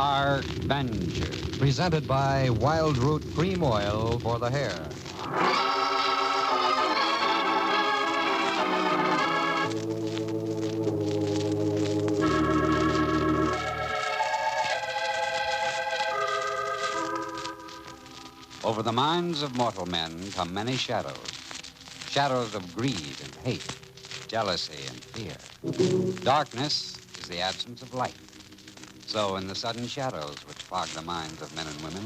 Dark Venture. Presented by Wild Root Cream Oil for the hair. Over the minds of mortal men come many shadows. Shadows of greed and hate, jealousy and fear. Darkness is the absence of light. So in the sudden shadows which fog the minds of men and women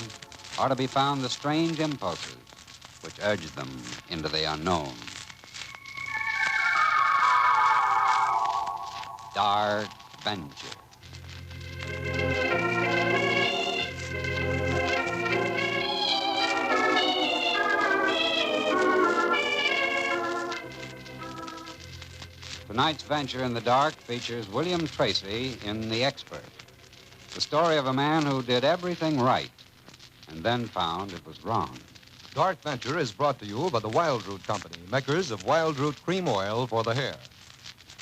are to be found the strange impulses which urge them into the unknown. Dark Venture. Tonight's venture in the dark features William Tracy in The Expert, the story of a man who did everything right and then found it was wrong. Dark Venture is brought to you by the Wild Root Company, makers of Wild Root Cream Oil for the hair.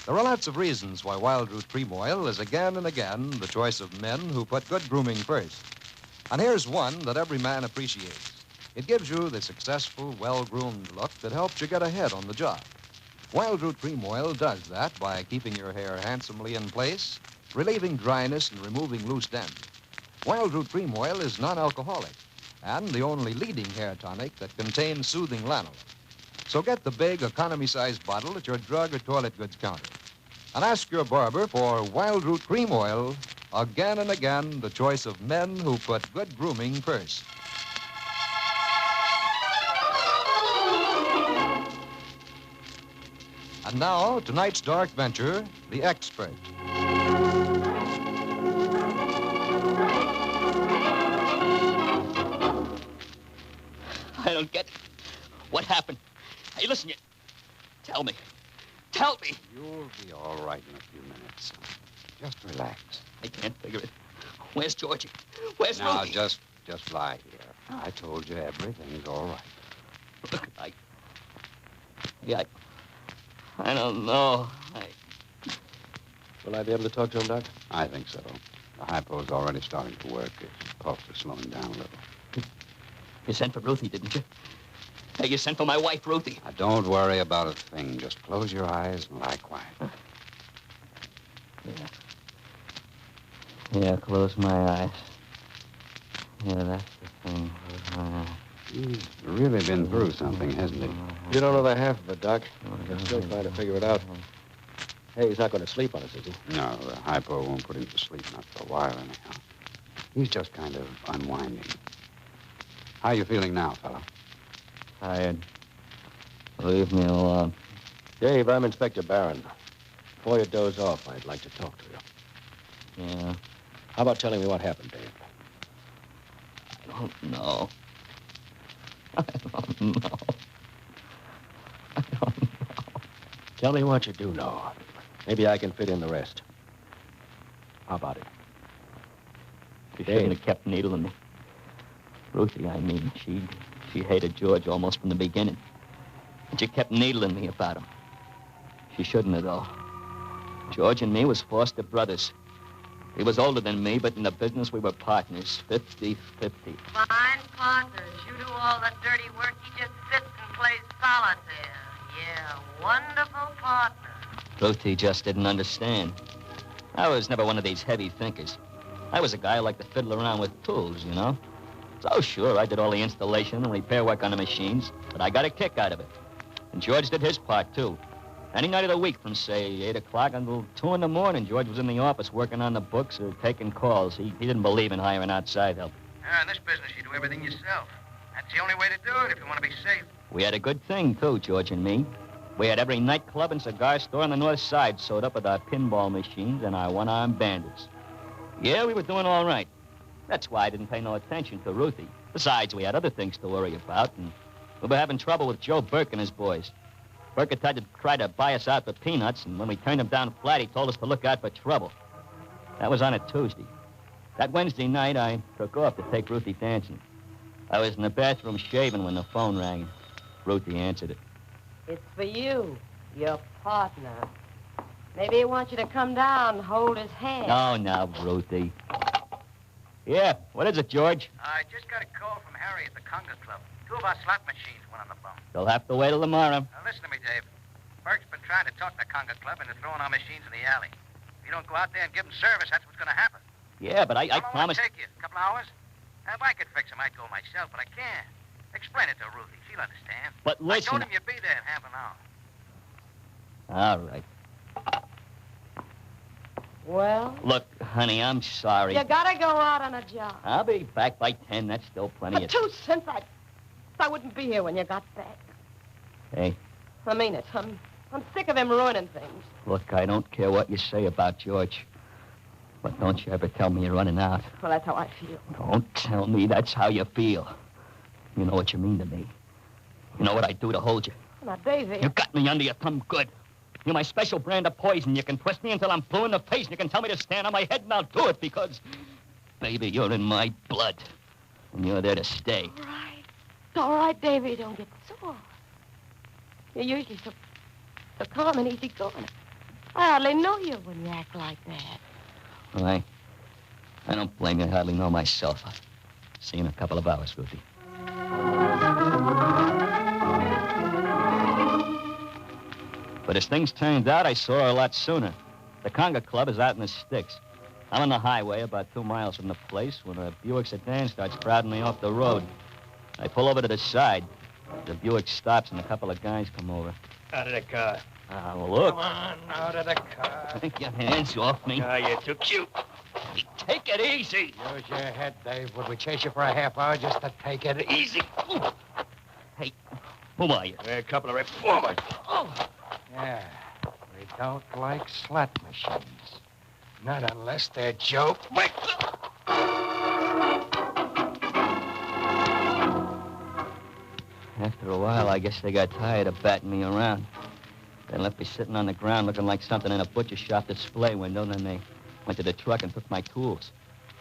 There are lots of reasons why Wild Root Cream Oil is again and again the choice of men who put good grooming first. And here's one that every man appreciates. It gives you the successful, well-groomed look that helps you get ahead on the job. Wild Root Cream Oil does that by keeping your hair handsomely in place, relieving dryness and removing loose ends. Wild Root Cream Oil is non-alcoholic and the only leading hair tonic that contains soothing lanolin. So get the big, economy-sized bottle at your drug or toilet goods counter. And ask your barber for Wild Root Cream Oil, again and again the choice of men who put good grooming first. And now, tonight's Dark Venture, The Expert. I don't get it. What happened? Hey, listen, you... Tell me. Tell me. You'll be all right in a few minutes. Just relax. I can't figure it. Where's Georgie? Where's Now, Ruthie? just lie here. I told you everything's all right. Look, I don't know. Will I be able to talk to him, Doc? I think so. The hypo's already starting to work. His pulse is slowing down a little. You sent for Ruthie, didn't you? Hey, you sent for my wife, Ruthie. Now, don't worry about a thing. Just close your eyes and lie quiet. Yeah, close my eyes. Yeah, that's the thing. Close my eyes. He's really been through something, hasn't he? You don't know the half of it, Doc. I'm still trying to figure it out. Hey, he's not going to sleep on us, is he? No, the hypo won't put him to sleep, not for a while, anyhow. He's just kind of unwinding. How are you feeling now, fella? Tired. Leave me alone. Dave, I'm Inspector Barron. Before you doze off, I'd like to talk to you. Yeah? How about telling me what happened, Dave? I don't know. I don't know. Tell me what you do know. Maybe I can fit in the rest. How about it? She shouldn't have kept needling me. Ruthie, I mean, she hated George almost from the beginning. And she kept needling me about him. She shouldn't have, though. George and me was foster brothers. He was older than me, but in the business we were partners, 50-50. Fine partners. You do all the dirty work. He just sits and plays solitaire. Yeah, wonderful partner. Ruthie just didn't understand. I was never one of these heavy thinkers. I was a guy who liked to fiddle around with tools, you know? So sure, I did all the installation and repair work on the machines, but I got a kick out of it. And George did his part, too. Any night of the week from, say, 8 o'clock until 2 in the morning, George was in the office working on the books or taking calls. He didn't believe in hiring outside help. In this business, you do everything yourself. That's the only way to do it if you want to be safe. We had a good thing, too, George and me. We had every nightclub and cigar store on the north side sewed up with our pinball machines and our one-armed bandits. Yeah, we were doing all right. That's why I didn't pay no attention to Ruthie. Besides, we had other things to worry about, and we were having trouble with Joe Burke and his boys. Burke had tried to buy us out for peanuts, and when we turned him down flat, he told us to look out for trouble. That was on a Tuesday. That Wednesday night, I took off to take Ruthie dancing. I was in the bathroom shaving when the phone rang. Ruthie answered it. It's for you, your partner. Maybe he wants you to come down and hold his hand. No, Ruthie. Yeah, what is it, George? I just got a call from Harry at the Conga Club. 2 of our slot machines went on the bum. They'll have to wait till tomorrow. Now, listen to me, Dave. Burke's been trying to talk the Conga Club into throwing our machines in the alley. If you don't go out there and give them service, that's what's going to happen. Yeah, but I How long promised... will it take you? A couple hours? If I could fix them, I'd go myself, but I can't. Explain it to Ruthie. She'll understand. But I listen... told him you'd be there in half an hour. All right. Well? Look, honey, I'm sorry. You gotta go out on a job. I'll be back by 10. That's still plenty For of... 2 cents, I wouldn't be here when you got back. Hey, I mean it. I'm sick of him ruining things. look, I don't care what you say about George. But don't you ever tell me you're running out. Well, that's how I feel. Don't tell me that's how you feel. You know what you mean to me. You know what I'd do to hold you. Now, Davy. You got me under your thumb good. You're my special brand of poison. You can twist me until I'm blue in the face, and you can tell me to stand on my head, and I'll do it because, baby, you're in my blood. And you're there to stay. All right. It's all right, Davy. Don't get sore. You're usually so calm and easygoing. I hardly know you when you act like that. Well, I don't blame you. I hardly know myself. I'll see you in a couple of hours, Ruthie. But as things turned out, I saw her a lot sooner. The Conga Club is out in the sticks. I'm on the highway about 2 miles from the place when a Buick sedan starts crowding me off the road. I pull over to the side. The Buick stops and a couple of guys come over. Out of the car. Look. Come on, out of the car. Take your hands off me. You're too cute. Take it easy. Use your head, Dave. Would we chase you for a half hour just to take it easy? Hey, who are you? We're a couple of reformers. Oh. Yeah, we don't like slot machines. Not unless they're Joe. Wait! After a while, I guess they got tired of batting me around. They left me sitting on the ground looking like something in a butcher shop display window, and then they went to the truck and took my tools.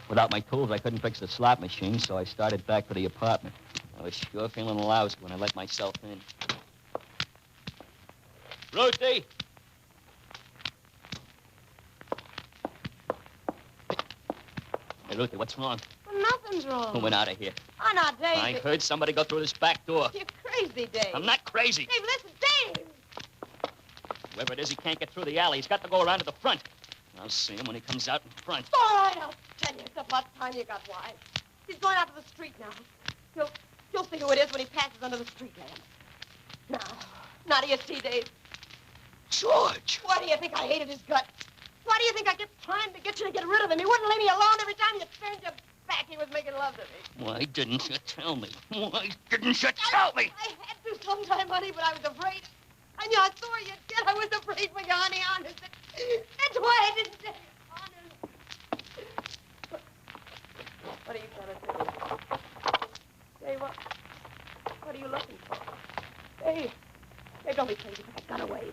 Without my tools, I couldn't fix the slot machine, so I started back to the apartment. I was sure feeling lousy when I let myself in. Ruthie! Hey, Ruthie, what's wrong? Well, nothing's wrong. Who went out of here? Oh, now, Dave. I heard somebody go through this back door. You're crazy, Dave. I'm not crazy. Dave, listen, Dave! Whoever it is, he can't get through the alley. He's got to go around to the front. I'll see him when he comes out in front. All right, I'll tell you. It's about time you got wise. He's going out to the street now. You'll see who it is when he passes under the street lamp. Now do you see, Dave? George! Why do you think I hated his guts? Why do you think I kept trying to get you to get rid of him? He wouldn't leave me alone. Every time you turned your back, he was making love to me. Why didn't you tell me? Why didn't you tell me? I had to sometime, honey, but I was afraid. I knew how sore you'd get. I was afraid for you, honey, honest. That's why I didn't say it, honest. What are you trying to do? Dave, what are you looking for? Dave, don't be crazy. Put that gun away.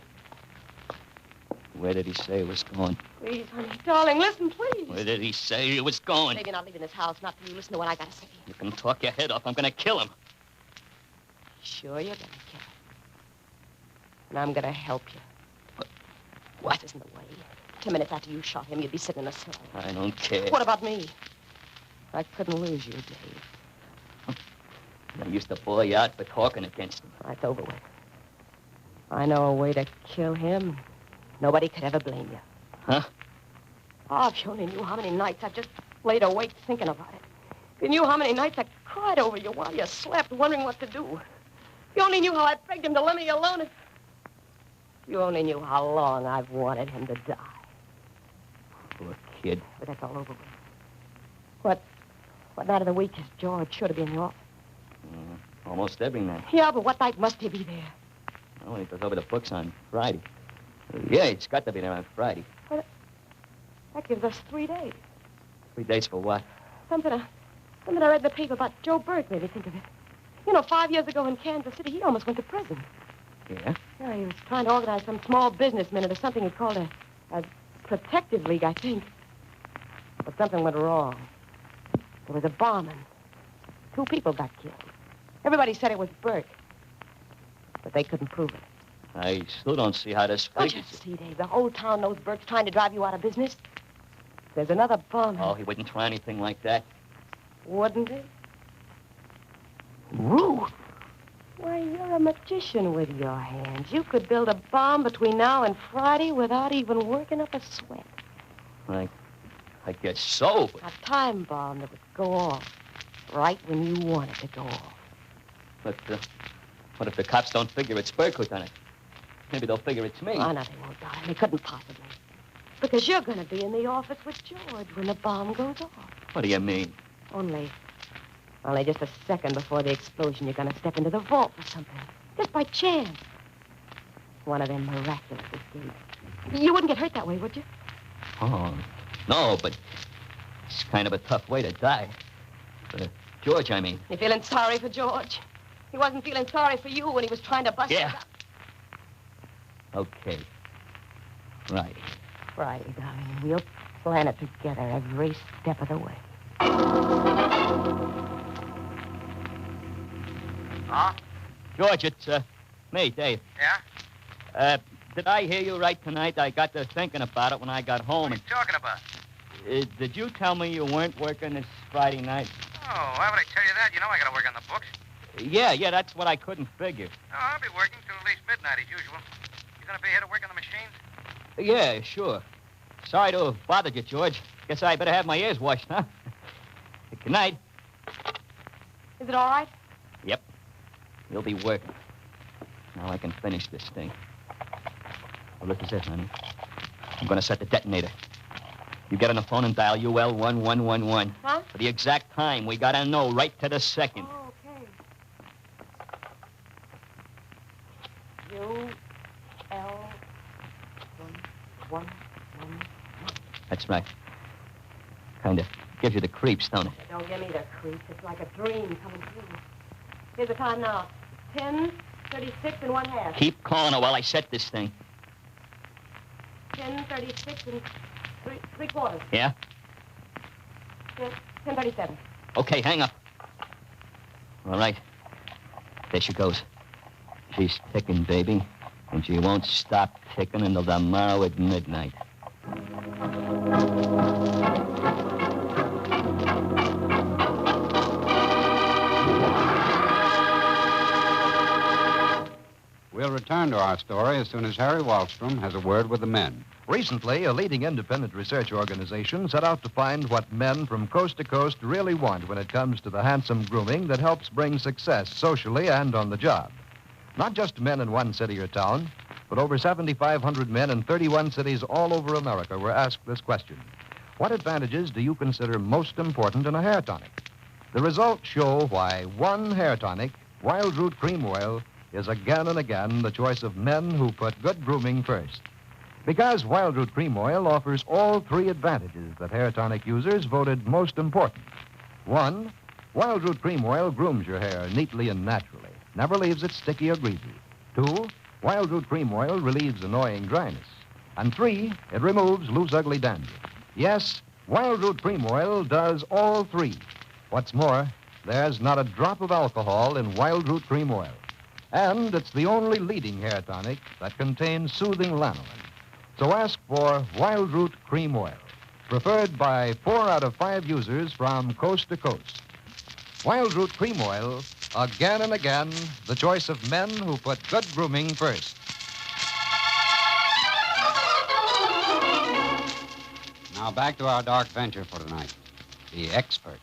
Where did he say he was going? Please, honey. Darling, listen, please. Where did he say he was going? Dave, you're not leaving this house. Not till you listen to what I got to say. You can talk your head off. I'm going to kill him. Sure, you're going to kill him. And I'm going to help you. But what? This isn't the way. 10 minutes after you shot him, you'd be sitting in a cell. I don't care. What about me? I couldn't lose you, Dave. I used to boy you out for talking against him. It's over with. I know a way to kill him. Nobody could ever blame you. Huh? Oh, if you only knew how many nights I've just laid awake thinking about it. If you knew how many nights I cried over you while you slept, wondering what to do. If you only knew how I begged him to let me alone. If you only knew how long I've wanted him to die. Poor kid. But that's all over with. What night of the week is George sure to be in the office? Almost every night. Yeah, but what night must he be there? Well, he goes over the books on Friday. Yeah, it's got to be there on Friday. Well, that gives us 3 days. 3 days for what? Something I read in the paper about Joe Burke made me think of it. You know, 5 years ago in Kansas City, he almost went to prison. Yeah? Yeah, he was trying to organize some small businessmen into something he called a protective league, I think. But something went wrong. There was a bombing. 2 people got killed. Everybody said it was Burke. But they couldn't prove it. I still don't see how this Don't you figures. see, Dave? The whole town knows Burke's trying to drive you out of business. There's another bomb. Oh, he wouldn't try anything like that. Wouldn't it? Rue! Why, you're a magician with your hands. You could build a bomb between now and Friday without even working up a sweat. I guess so, but... A time bomb that would go off right when you want it to go off. But, what if the cops don't figure it's Burke who's done it? Maybe they'll figure it's me. Oh, no, they won't, darling. They couldn't possibly. Because you're going to be in the office with George when the bomb goes off. What do you mean? Only just a second before the explosion, you're going to step into the vault for something. Just by chance. One of them miraculous escapes. You wouldn't get hurt that way, would you? Oh, no, but it's kind of a tough way to die. For George, I mean. You feeling sorry for George? He wasn't feeling sorry for you when he was trying to bust Yeah. you up. Okay. Right. Friday, darling. We'll plan it together every step of the way. Huh? George, it's, me, Dave. Yeah? Did I hear you right tonight? I got to thinking about it when I got home. What are you talking about? Did you tell me you weren't working this Friday night? Oh, why would I tell you that? You know I gotta work on the books. Yeah, that's what I couldn't figure. No, I'll be working till at least midnight as usual. You gonna be here to work on the machines? Yeah, sure. Sorry to have bothered you, George. Guess I better have my ears washed, huh? Good night. Is it all right? Yep. You'll be working. Now I can finish this thing. Well, this is it, honey. I'm going to set the detonator. You get on the phone and dial UL 1111. Huh? For the exact time, we got to know right to the second. Oh, okay. UL 1111. That's right. Kind of gives you the creeps, don't it? Don't give me the creeps. It's like a dream coming true. Here's the time now. 10:36 and 1/2. Keep calling her while I set this thing. 10:36 and three quarters. Yeah? 10:37. Okay, hang up. All right. There she goes. She's ticking, baby. And she won't stop ticking until tomorrow at midnight. We'll return to our story as soon as Harry Wallstrom has a word with the men. Recently, a leading independent research organization set out to find what men from coast to coast really want when it comes to the handsome grooming that helps bring success socially and on the job. Not just men in one city or town, but over 7,500 men in 31 cities all over America were asked this question. What advantages do you consider most important in a hair tonic? The results show why one hair tonic, Wild Root Cream Oil, is again and again the choice of men who put good grooming first. Because Wild Root Cream Oil offers all three advantages that hair tonic users voted most important. One, Wild Root Cream Oil grooms your hair neatly and naturally, never leaves it sticky or greasy. Two, Wild Root Cream Oil relieves annoying dryness. And three, it removes loose, ugly dandruff. Yes, Wild Root Cream Oil does all three. What's more, there's not a drop of alcohol in Wild Root Cream Oil. And it's the only leading hair tonic that contains soothing lanolin. So ask for Wild Root Cream Oil, preferred by 4 out of 5 users from coast to coast. Wild Root Cream Oil, again and again, the choice of men who put good grooming first. Now back to our dark venture for tonight, the expert.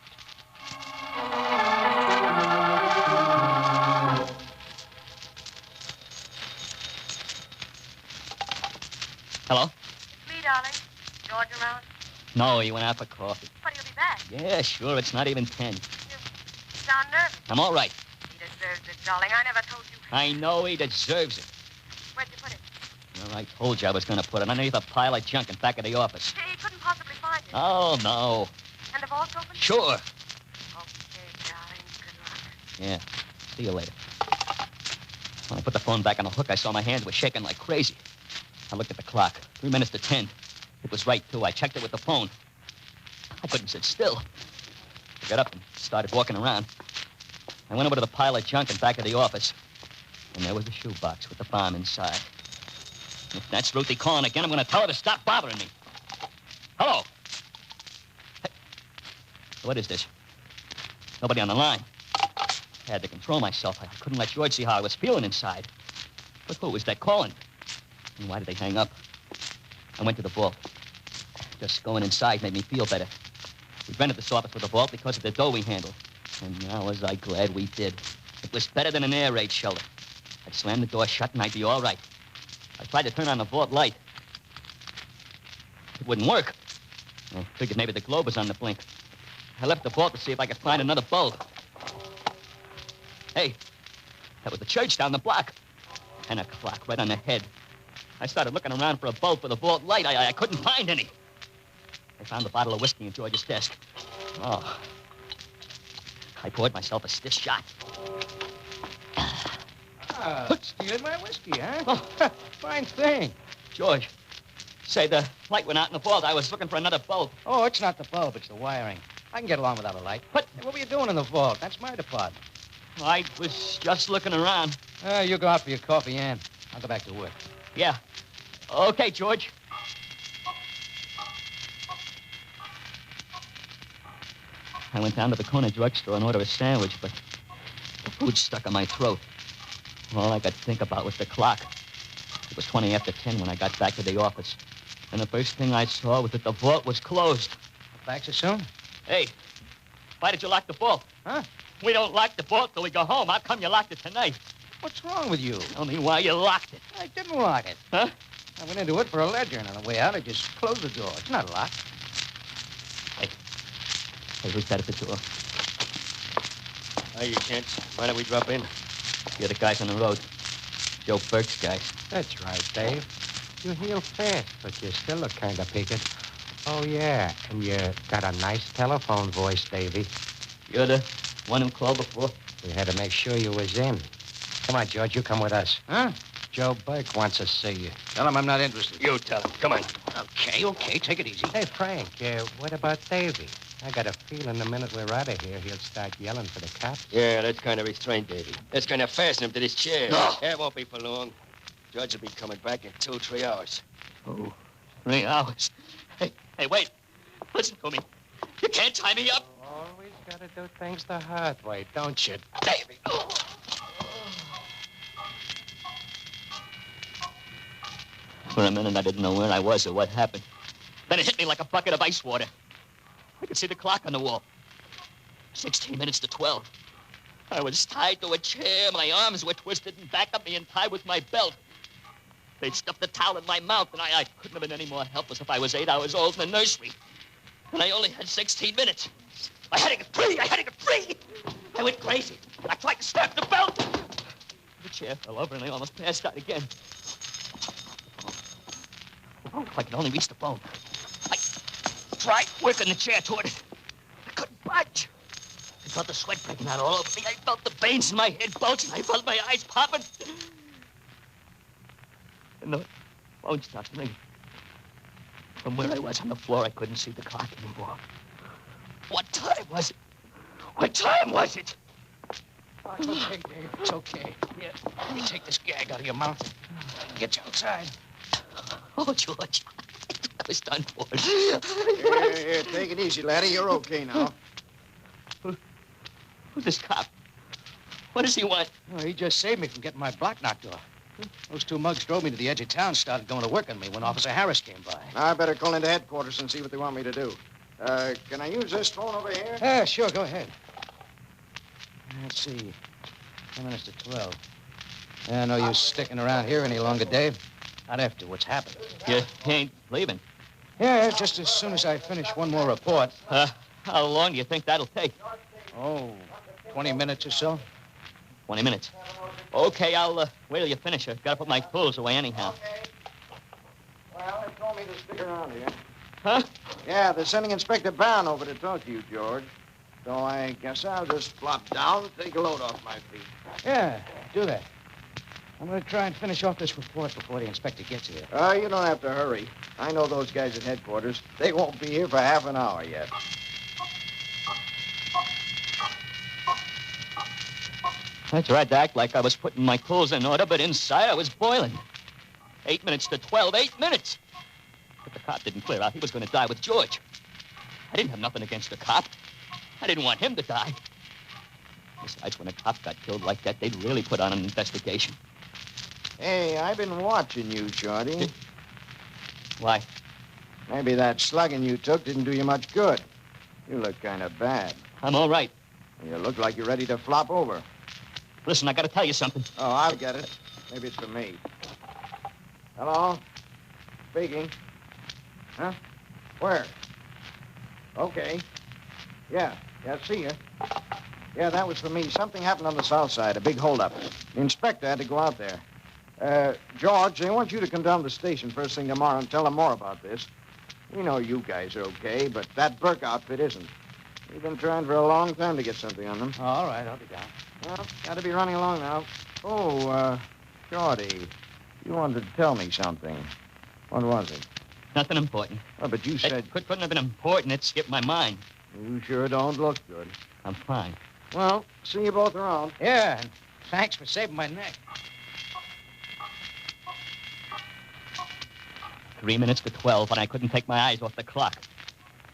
Hello? Me, darling. George around? No, he went out for coffee. But he'll be back. Yeah, sure. It's not even 10. You sound nervous. I'm all right. He deserves it, darling. I never told you. I know he deserves it. Where'd you put it? Well, I told you I was going to put it underneath a pile of junk in back of the office. He couldn't possibly find it. Oh, no. And the vault's open? Sure. Okay, darling. Good luck. Yeah. See you later. When I put the phone back on the hook, I saw my hands were shaking like crazy. I looked at the clock. 3 minutes to 10. It was right, too. I checked it with the phone. I couldn't sit still. I got up and started walking around. I went over to the pile of junk in back of the office. And there was the shoebox with the bomb inside. If that's Ruthie calling again, I'm going to tell her to stop bothering me. Hello? Hey. What is this? Nobody on the line. I had to control myself. I couldn't let George see how I was feeling inside. But who was that calling? And why did they hang up? I went to the vault. Just going inside made me feel better. We rented this office with a vault because of the dough we handled. And now was I glad we did. It was better than an air raid shelter. I'd slam the door shut and I'd be all right. I tried to turn on the vault light. It wouldn't work. I figured maybe the globe was on the blink. I left the vault to see if I could find another bulb. Hey, that was the church down the block. 10 o'clock, right on the head. I started looking around for a bulb for the vault light. I couldn't find any. I found the bottle of whiskey in George's desk. Oh. I poured myself a stiff shot. Stealing my whiskey, huh? Oh. Fine thing. George, say the light went out in the vault. I was looking for another bulb. Oh, it's not the bulb, it's the wiring. I can get along without a light. What? Hey, what were you doing in the vault? That's my department. I was just looking around. You go out for your coffee, Ann. I'll go back to work. Yeah. Okay, George. I went down to the corner drugstore and ordered a sandwich, but the food stuck in my throat. All I could think about was the clock. It was 20 after 10 when I got back to the office. And the first thing I saw was that the vault was closed. Back so soon? Hey, why did you lock the vault? Huh? We don't lock the vault till we go home. How come you locked it tonight? What's wrong with you? Tell me why you locked it. I didn't lock it. Huh? I went into it for a ledger, and on the way out, I just closed the door. It's not locked. Hey, who's that at the door? Hiya, Kent. Why don't we drop in? You're the guys on the road. Joe Burke's guys. That's right, Dave. You heal fast, but you still look kind of peaked. Oh, yeah, and you got a nice telephone voice, Davy. You're the one who called before? We had to make sure you was in. Come on, George, you come with us. Huh? Joe Burke wants to see you. Tell him I'm not interested. You tell him. Come on. Okay, take it easy. Hey, Frank, what about Davy? I got a feeling the minute we're out of here, he'll start yelling for the cops. Yeah, that's kind of restraint, Davy. That's going to fasten him to this chair. No. It won't be for long. Judge will be coming back in 2-3 hours. Oh, 3 hours. Hey, wait. Listen to me. You can't tie me up. Always gotta do things the hard way, don't you, Davy. For a minute, I didn't know where I was or what happened. Then it hit me like a bucket of ice water. I could see the clock on the wall. 16 minutes to 12. I was tied to a chair. My arms were twisted and back of me and tied with my belt. They'd stuffed a towel in my mouth, and I couldn't have been any more helpless if I was 8 hours old in the nursery. And I only had 16 minutes. I had to get free. I went crazy. I tried to snap the belt. The chair fell over, and I almost passed out again. Oh, if I could only reach the phone. I tried working the chair toward it. I couldn't budge. I felt the sweat breaking out all over me. I felt the veins in my head bulging. I felt my eyes popping. And the phone stopped ringing. From where I was on the floor, I couldn't see the clock anymore. What time was it? What time was it? Oh, it's okay, Dave. It's okay. Here, let me take this gag out of your mouth and get you outside. Oh, George. I was done for. Here, take it easy, laddie. You're okay now. Who's this cop? What does he want? Oh, he just saved me from getting my block knocked off. Those two mugs drove me to the edge of town, started going to work on me when Officer Harris came by. I better call into headquarters and see what they want me to do. Can I use this phone over here? Yeah, sure, go ahead. Let's see. 10 minutes to 12. Yeah, no use sticking around here any longer, Dave. Not after what's happened. You ain't leaving. Yeah, just as soon as I finish one more report. How long do you think that'll take? Oh, 20 minutes or so. 20 minutes. Okay, I'll wait till you finish. I've got to put my tools away anyhow. Okay. Well, they told me to stick around here. Huh? Yeah, they're sending Inspector Brown over to talk to you, George. So I guess I'll just flop down, take a load off my feet. Yeah, do that. I'm going to try and finish off this report before the inspector gets here. You don't have to hurry. I know those guys at headquarters. They won't be here for half an hour yet. I tried to act like I was putting my tools in order, but inside I was boiling. 8 minutes to 12, 8 minutes. But the cop didn't clear out. He was going to die with George. I didn't have nothing against the cop. I didn't want him to die. Besides, when a cop got killed like that, they'd really put on an investigation. Hey, I've been watching you, Shorty. Why? Maybe that slugging you took didn't do you much good. You look kind of bad. I'm all right. You look like you're ready to flop over. Listen, I gotta tell you something. Oh, I'll get it. Maybe it's for me. Hello? Speaking. Huh? Where? Okay. Yeah, see you. Yeah, that was for me. Something happened on the south side, a big holdup. The inspector had to go out there. George, they want you to come down to the station first thing tomorrow and tell them more about this. We know you guys are okay, but that Burke outfit isn't. We've been trying for a long time to get something on them. All right, I'll be down. Well, got to be running along now. Oh, Shorty, you wanted to tell me something. What was it? Nothing important. Oh, but you said... It couldn't have been important. It skipped my mind. You sure don't look good. I'm fine. Well, see you both around. Yeah, and thanks for saving my neck. 3 minutes to 12, and I couldn't take my eyes off the clock.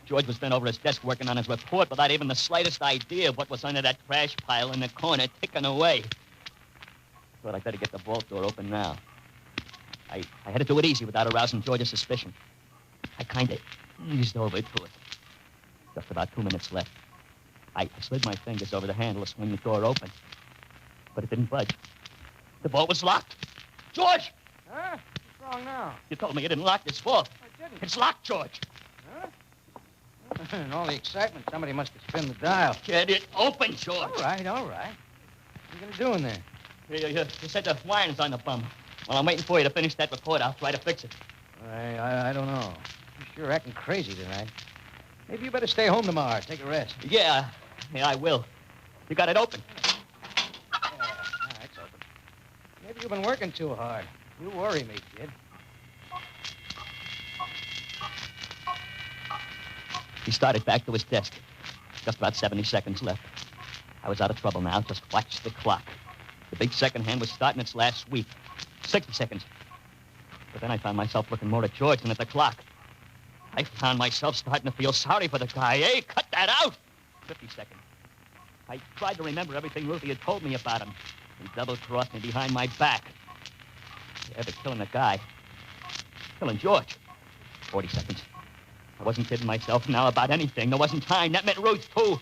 George was bent over his desk working on his report without even the slightest idea of what was under that trash pile in the corner, ticking away. Thought I'd better get the vault door open now. I had to do it easy without arousing George's suspicion. I kind of eased over to it. Just about 2 minutes left. I slid my fingers over the handle to swing the door open. But it didn't budge. The vault was locked. George! Huh? What's wrong now? You told me you didn't lock this vault. I didn't. It's locked, George. In all the excitement, somebody must have spun the dial. Get it open, George. All right. What are you going to do in there? You said the wiring's on the bum. Well, I'm waiting for you to finish that report. I'll try to fix it. I don't know. You're sure acting crazy tonight. Maybe you better stay home tomorrow. Take a rest. Yeah, I will. You got it open. Yeah, it's open. Maybe you've been working too hard. You worry me, kid. He started back to his desk. Just about 70 seconds left. I was out of trouble now. Just watch the clock. The big second hand was starting its last sweep. 60 seconds. But then I found myself looking more at George than at the clock. I found myself starting to feel sorry for the guy. Hey, cut that out! 50 seconds. I tried to remember everything Ruthie had told me about him. He double-crossed me behind my back. Yeah, but killing the guy. Killing George. 40 seconds. I wasn't kidding myself now about anything. There wasn't time. That meant Ruth, too.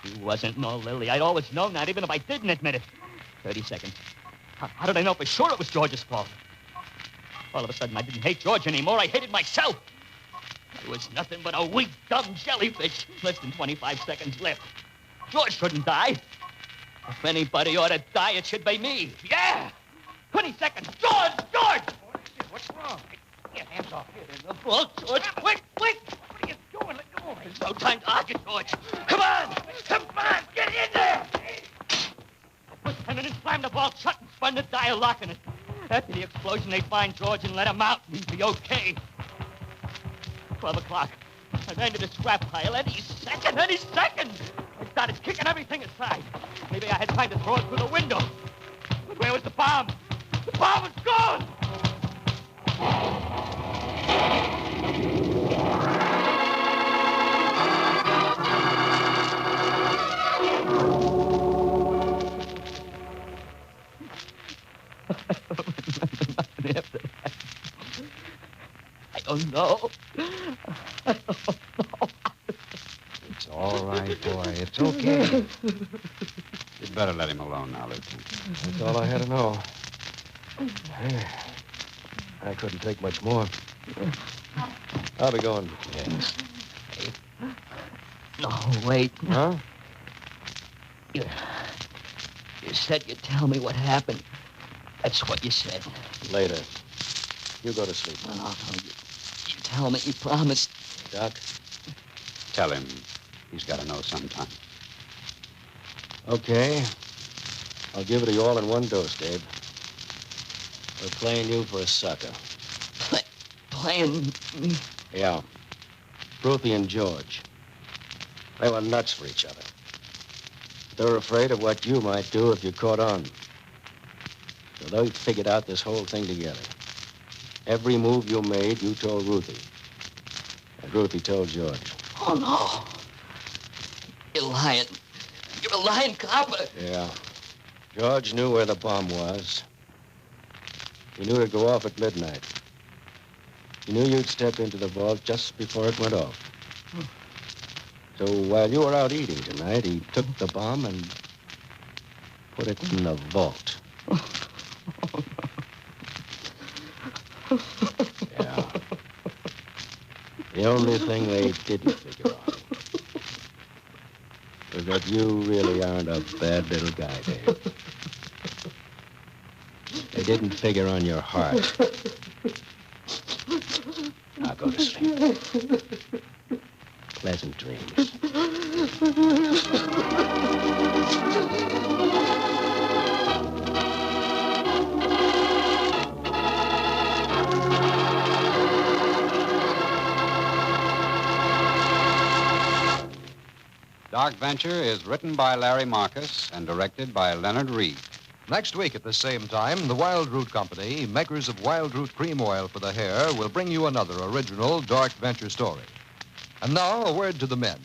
She wasn't no Lily. I'd always known that, even if I didn't admit it. 30 seconds. How did I know for sure it was George's fault? All of a sudden, I didn't hate George anymore. I hated myself. I was nothing but a weak, dumb jellyfish. Less than 25 seconds left. George couldn't die. If anybody ought to die, it should be me. Yeah! 20 seconds. George! What's wrong? Get your hands off here. Get in the vault, George. Quick! What are you doing? Let go. There's no time to argue, George. Come on! Get in there! I pushed him in and slammed the vault shut and spun the dial, locking it. After the explosion, they'd find George and let him out, and he'd be okay. 12 o'clock. I ran to the scrap pile any second. I started kicking everything aside. Maybe I had time to throw it through the window. But where was the bomb? The bomb was gone! I don't know. It's all right, boy. It's okay. You'd better let him alone now, Lieutenant. That's all I had to know. I couldn't take much more. I'll be going. Yes. No, wait. Huh? You said you'd tell me what happened. That's what you said. Later. You go to sleep. No, you tell me. You promised. Doc? Tell him he's got to know sometime. Okay. I'll give it to you all in one dose, Dave. We're playing you for a sucker. Playing me? Yeah. Ruthie and George. They were nuts for each other. They're afraid of what you might do if you caught on. So they figured out this whole thing together. Every move you made, you told Ruthie. And Ruthie told George. Oh, no. You're lying. You're a lying copper. Yeah. George knew where the bomb was. He knew it'd go off at midnight. He knew you'd step into the vault just before it went off. So while you were out eating tonight, he took the bomb and put it in the vault. Yeah. The only thing they didn't figure out was that you really aren't a bad little guy, Dave. They didn't figure on your heart. Now go to sleep. Pleasant dreams. Dark Venture is written by Larry Marcus and directed by Leonard Reed. Next week at the same time, the Wild Root Company, makers of Wild Root Cream Oil for the hair, will bring you another original Dark Venture story. And now, a word to the men.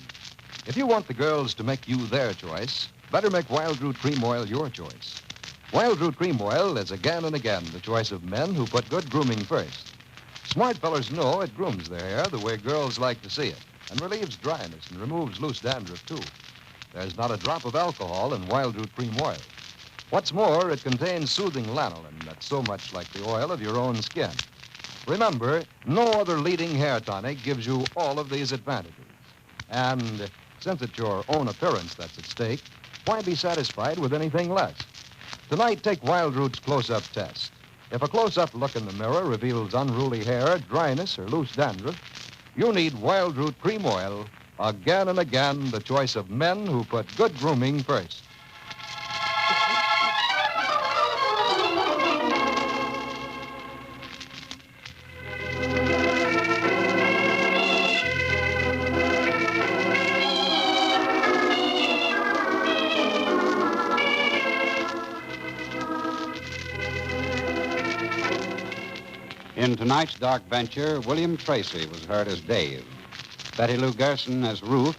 If you want the girls to make you their choice, better make Wild Root Cream Oil your choice. Wild Root Cream Oil is again and again the choice of men who put good grooming first. Smart fellas know it grooms their hair the way girls like to see it, and relieves dryness and removes loose dandruff, too. There's not a drop of alcohol in Wild Root Cream Oil. What's more, it contains soothing lanolin that's so much like the oil of your own skin. Remember, no other leading hair tonic gives you all of these advantages. And since it's your own appearance that's at stake, why be satisfied with anything less? Tonight, take Wild Root's close-up test. If a close-up look in the mirror reveals unruly hair, dryness, or loose dandruff, you need Wild Root Cream Oil, again and again the choice of men who put good grooming first. In tonight's Dark Venture, William Tracy was heard as Dave, Betty Lou Gerson as Ruth,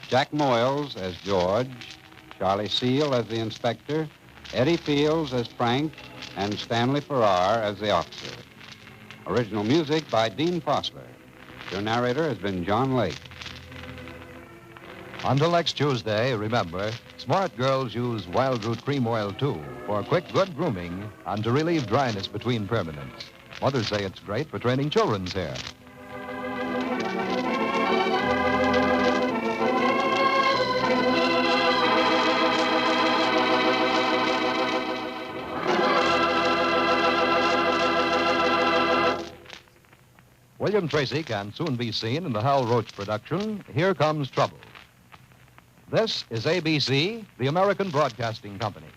Jack Moyles as George, Charlie Seal as the inspector, Eddie Fields as Frank, and Stanley Farrar as the officer. Original music by Dean Fossler. Your narrator has been John Lake. Until next Tuesday, remember, smart girls use Wild Root Cream Oil, too, for quick, good grooming and to relieve dryness between permanents. Mothers say it's great for training children's hair. William Tracy can soon be seen in the Hal Roach production, Here Comes Trouble. This is ABC, the American Broadcasting Company.